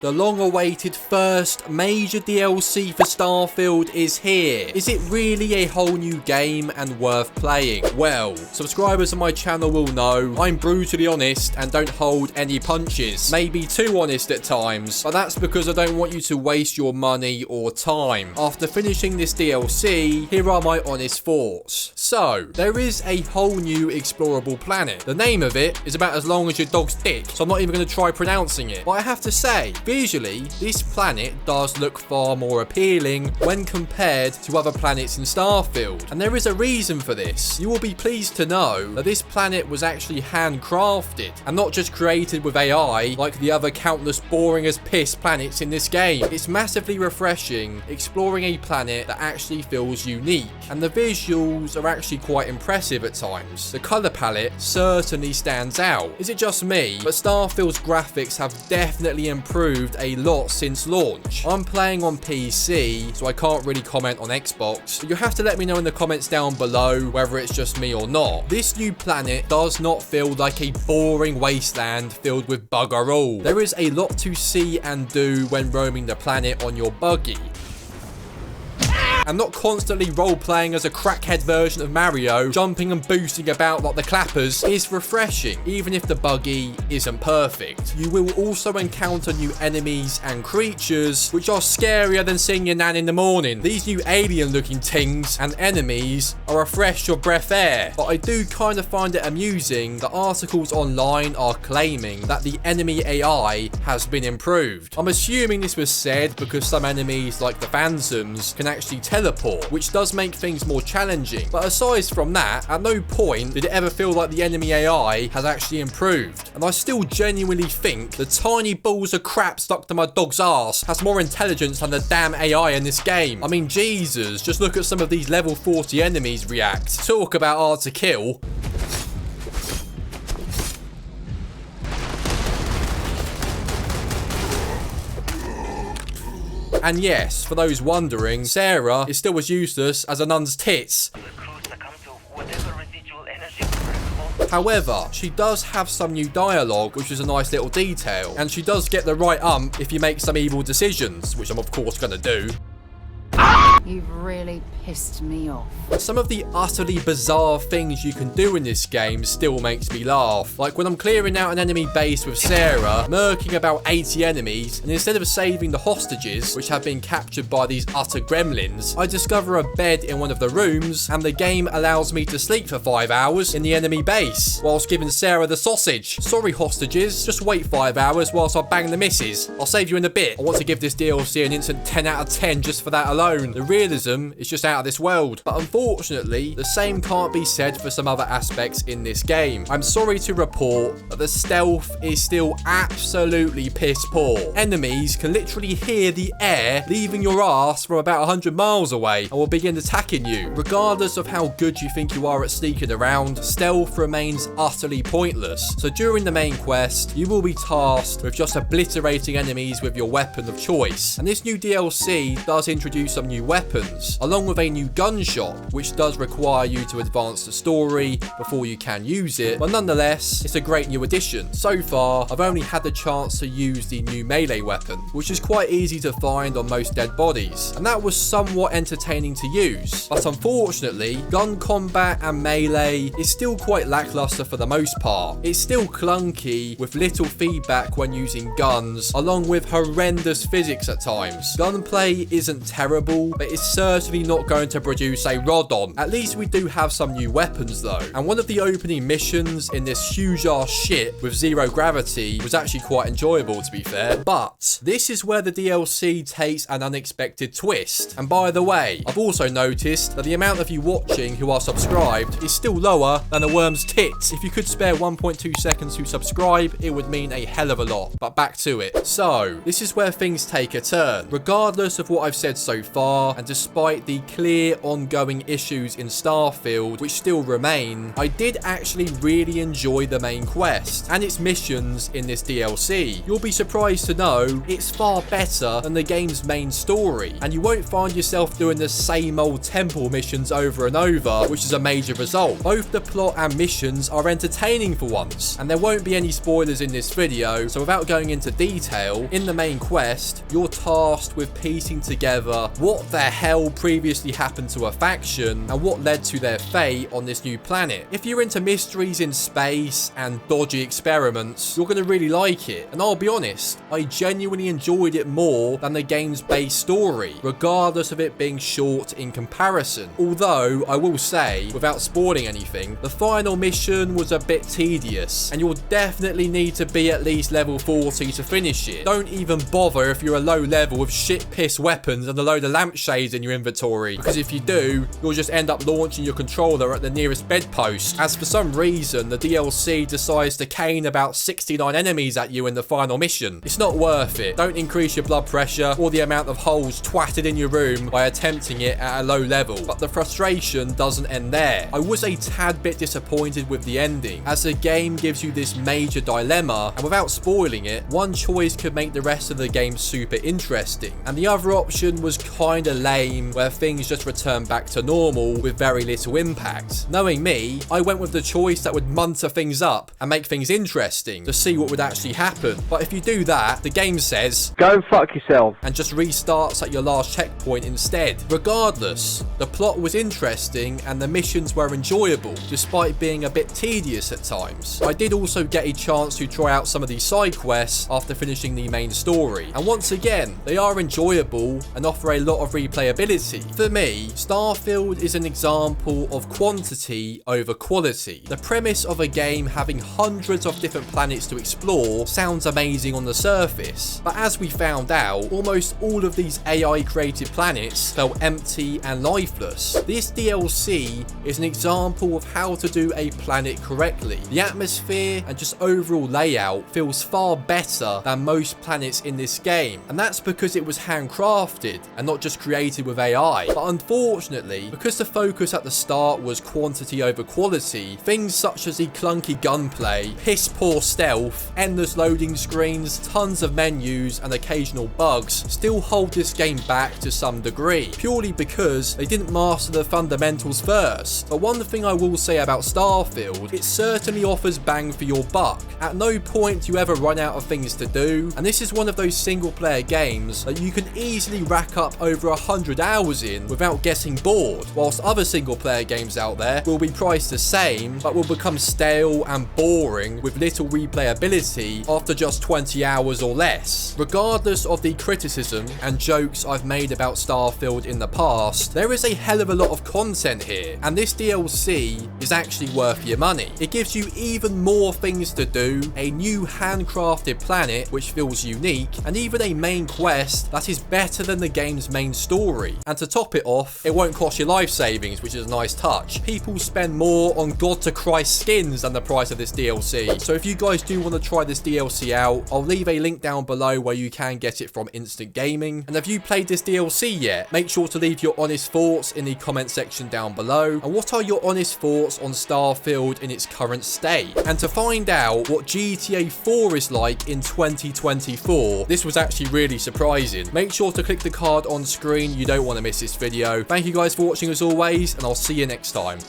The long-awaited first major DLC for Starfield is here. Is it really a whole new game and worth playing? Well, subscribers of my channel will know I'm brutally honest and don't hold any punches. Maybe too honest at times, but that's because I don't want you to waste your money or time. After finishing this DLC, here are my honest thoughts. So, there is a whole new explorable planet. The name of it is about as long as your dog's dick, so I'm not even going to try pronouncing it. But I have to say, visually, this planet does look far more appealing when compared to other planets in Starfield. And there is a reason for this. You will be pleased to know that this planet was actually handcrafted and not just created with AI like the other countless boring as piss planets in this game. It's massively refreshing exploring a planet that actually feels unique. And the visuals are actually quite impressive at times. The colour palette certainly stands out. Is it just me? But Starfield's graphics have definitely improved a lot since launch. I'm playing on PC, so I can't really comment on Xbox, but you'll have to let me know in the comments down below whether it's just me or not. This new planet does not feel like a boring wasteland filled with bugger all. There is a lot to see and do when roaming the planet on your buggy. And not constantly role-playing as a crackhead version of Mario, jumping and boosting about like the clappers, is refreshing, even if the buggy isn't perfect. You will also encounter new enemies and creatures, which are scarier than seeing your nan in the morning. These new alien-looking things and enemies are a fresh or breath air, but I do kind of find it amusing that articles online are claiming that the enemy AI has been improved. I'm assuming this was said because some enemies, like the Phantoms, can actually teleport, which does make things more challenging. But aside from that, at no point did it ever feel like the enemy AI has actually improved. And I still genuinely think the tiny balls of crap stuck to my dog's ass has more intelligence than the damn AI in this game. I mean, Jesus, just look at some of these level 40 enemies react. Talk about hard to kill. And yes, for those wondering, Sarah is still as useless as a nun's tits. However, she does have some new dialogue, which is a nice little detail, and she does get the right if you make some evil decisions, which I'm of course gonna do. You've really pissed me off. Some of the utterly bizarre things you can do in this game still makes me laugh. Like when I'm clearing out an enemy base with Sarah, murking about 80 enemies, and instead of saving the hostages, which have been captured by these utter gremlins, I discover a bed in one of the rooms, and the game allows me to sleep for 5 hours in the enemy base, whilst giving Sarah the sausage. Sorry hostages, just wait 5 hours whilst I bang the missus. I'll save you in a bit. I want to give this DLC an instant 10 out of 10 just for that alone. The realism is just out of this world. But unfortunately, the same can't be said for some other aspects in this game. I'm sorry to report that the stealth is still absolutely piss poor. Enemies can literally hear the air leaving your ass from about 100 miles away and will begin attacking you. Regardless of how good you think you are at sneaking around, stealth remains utterly pointless. So during the main quest, you will be tasked with just obliterating enemies with your weapon of choice. And this new DLC does introduce some new weapons, along with a new gun shop, which does require you to advance the story before you can use it, but nonetheless, it's a great new addition. So far, I've only had the chance to use the new melee weapon, which is quite easy to find on most dead bodies, and that was somewhat entertaining to use. But unfortunately, gun combat and melee is still quite lackluster for the most part. It's still clunky, with little feedback when using guns, along with horrendous physics at times. Gunplay isn't terrible, but it's certainly not going to produce a Rodon. At least we do have some new weapons though. And one of the opening missions in this huge ass ship with zero gravity was actually quite enjoyable, to be fair. But this is where the DLC takes an unexpected twist. And by the way, I've also noticed that the amount of you watching who are subscribed is still lower than a worm's tits. If you could spare 1.2 seconds to subscribe, it would mean a hell of a lot. But back to it. So, this is where things take a turn. Regardless of what I've said so far, and despite the clear ongoing issues in Starfield, which still remain, I did actually really enjoy the main quest and its missions in this DLC. You'll be surprised to know it's far better than the game's main story, and you won't find yourself doing the same old temple missions over and over, which is a major result. Both the plot and missions are entertaining for once, and there won't be any spoilers in this video, so without going into detail, in the main quest, you're tasked with piecing together what the hell previously happened to a faction and what led to their fate on this new planet. If you're into mysteries in space and dodgy experiments, you're going to really like it, and I'll be honest, I genuinely enjoyed it more than the game's base story, regardless of it being short in comparison. Although, I will say, without spoiling anything, the final mission was a bit tedious, and you'll definitely need to be at least level 40 to finish it. Don't even bother if you're a low level with shit-piss weapons and a load of lampshades in your inventory, because if you do, you'll just end up launching your controller at the nearest bedpost, as for some reason, the DLC decides to cane about 69 enemies at you in the final mission. It's not worth it. Don't increase your blood pressure or the amount of holes twatted in your room by attempting it at a low level. But the frustration doesn't end there. I was a tad bit disappointed with the ending, as the game gives you this major dilemma, and without spoiling it, one choice could make the rest of the game super interesting, and the other option was kinda lame, where things just return back to normal with very little impact. Knowing me, I went with the choice that would munter things up and make things interesting to see what would actually happen. But if you do that, the game says, "Go fuck yourself," and just restarts at your last checkpoint instead. Regardless, the plot was interesting and the missions were enjoyable, despite being a bit tedious at times. I did also get a chance to try out some of these side quests after finishing the main story, and once again, they are enjoyable and offer a lot of replayability. For me, Starfield is an example of quantity over quality. The premise of a game having hundreds of different planets to explore sounds amazing on the surface, but as we found out, almost all of these AI created planets felt empty and lifeless. This DLC is an example of how to do a planet correctly. The atmosphere and just overall layout feels far better than most planets in this game, and that's because it was handcrafted and not just created with AI. But unfortunately, because the focus at the start was quantity over quality, things such as the clunky gunplay, piss poor stealth, endless loading screens, tons of menus and occasional bugs still hold this game back to some degree, purely because they didn't master the fundamentals first. But one thing I will say about Starfield, it certainly offers bang for your buck. At no point do you ever run out of things to do, and this is one of those single player games that you can easily rack up over 100 hours in without getting bored, whilst other single player games out there will be priced the same but will become stale and boring with little replayability after just 20 hours or less. Regardless of the criticism and jokes I've made about Starfield in the past, there is a hell of a lot of content here, and this DLC is actually worth your money. It gives you even more things to do, a new handcrafted planet which feels unique, and even a main quest that is better than the game's main story. And to top it off, it won't cost you life savings, which is a nice touch. People spend more on God to Christ skins than the price of this DLC. So if you guys do want to try this DLC out, I'll leave a link down below where you can get it from Instant Gaming. And have you played this DLC yet? Make sure to leave your honest thoughts in the comment section down below. And what are your honest thoughts on Starfield in its current state? And to find out what GTA 4 is like in 2024, this was actually really surprising. Make sure to click the card on screen. You don't want to miss this video. Thank you guys for watching as always, and I'll see you next time.